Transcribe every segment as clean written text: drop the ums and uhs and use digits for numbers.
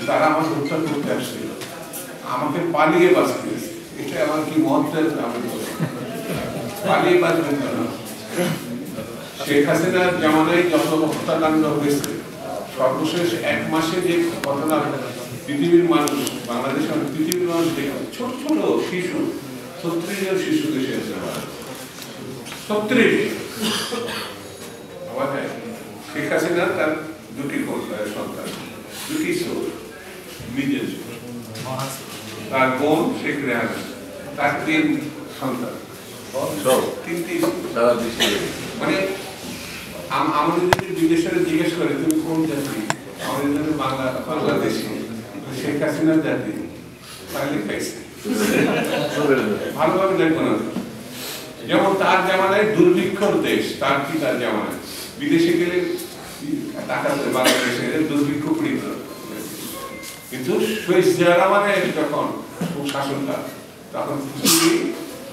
তারা আমার হত্যা করতে আসছিল, আমাকে পালিয়ে বাঁচতে হয়েছে। এটা আমার কি মহত্বের, আমি পালিয়ে বাঁচবেন কেন? শেখ হাসিনার জামানায় যত হত্যাকাণ্ড হয়েছে, সর্বশেষ 1 মাসে যে ঘটনা পৃথিবীর মানুষ, বাংলাদেশের পৃথিবীর মানুষ দেখে, ছোট ছোট শিশু, 36 জন শিশুকে শেষ দেওয়া, 36। শেখ হাসিনা তার 2টি সন্তান, 2টি ছোট, মিডল, তার বোন শেখ রেহানা, তার 3 সন্তান, 3টি। মানে আমাদের যদি বিদেশের জিজ্ঞেস করে তুমি কোন জাতি, আমাদের জন্য বাংলাদেশি, শেখ হাসিনার জাতি, তাহলে খাইছে ভালোভাবে দেখবো না। যেমন তার জামানায় দুর্ভিক্ষর দেশ, তার কি তার জামানায় বিদেশে গেলে টাকা বাংলাদেশে দুর্ভিক্ষ পীড়িত, কিন্তু শহীদ জিয়া রহমানের যখন শাসনটা, তখন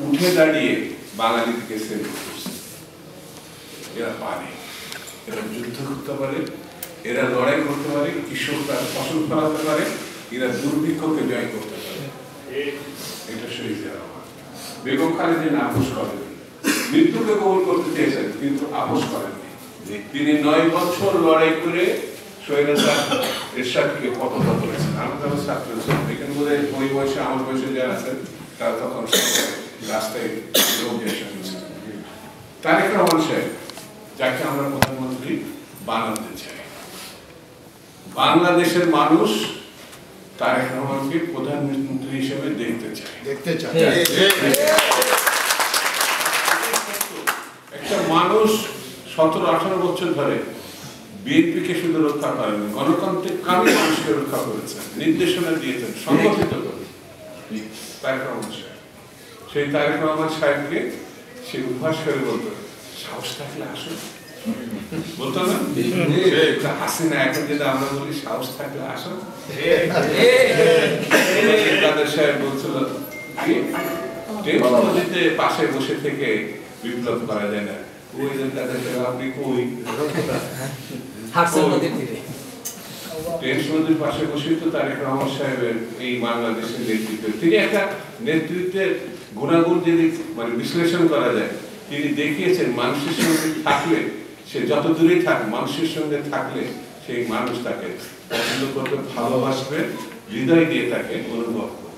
উঠে দাঁড়িয়ে বাঙালিকে সেভ করছে। এরা পারে, এরা যুদ্ধ করতে পারে, এরা লড়াই করতে পারে, কৃষকরা ফসল ফলাতে পারে, এরা দুর্ভিক্ষকে জয় করতে পারে। এটা শহীদ জিয়া রহমান। বেগম খালেদা আপোষ করেন, মৃত্যুকে কবুল করতে চেয়েছেন কিন্তু আপোষ করেননি। তিনি 9 বছর লড়াই করে স্বৈরাচার এরশাদকে পতন করেছেন। আমাদের ছাত্র এখানে বোধ হয় ওই বয়সে, আমার বয়সে যারা আছেন তারা তখন রাস্তায় লোক এসেছে। তারেক রহমান সাহেব, যাকে আমরা প্রধানমন্ত্রী বানাতে চাই, বাংলাদেশের মানুষ তারেক রহমানকে প্রধানমন্ত্রী হিসেবে দেখতে চায়। একটা মানুষ 17-18 বছর ধরে বিএনপিকে শুধু রক্ষা করেন, গণতান্ত্রিক কামী মানুষকে রক্ষা করেছেন, নির্দেশনা দিয়েছেন, সংগঠিত করে তারেক রহমান সাহেব। সেই তারেক রহমান সাহেবকে সে উদ্ভাস করে বলতো, সাহস থাকলে আসুন, বলতো না? হাসিনা এখন যেটা আমরা বলি, সাহস থাকলে আসুন। তাদের সাহেব বলছিল নদীতে পাশে বসে থেকে বিপ্লব করা যায় না, ওই তাদের সাহেব আপনি কই নদীর পাশে বসে তো তারেক রহমান সাহেবের এই বাংলাদেশের নেতৃত্ব, তিনি একটা নেতৃত্বের গুণাগুণ যদি মানে বিশ্লেষণ করা যায়, তিনি দেখিয়েছেন মানুষের সঙ্গে থাকলে, সে যত দূরেই থাক, মানুষের সঙ্গে থাকলে সেই মানুষ তাকে পছন্দ করবে, ভালোবাসবে, হৃদয় দিয়ে তাকে অনুভব করবে।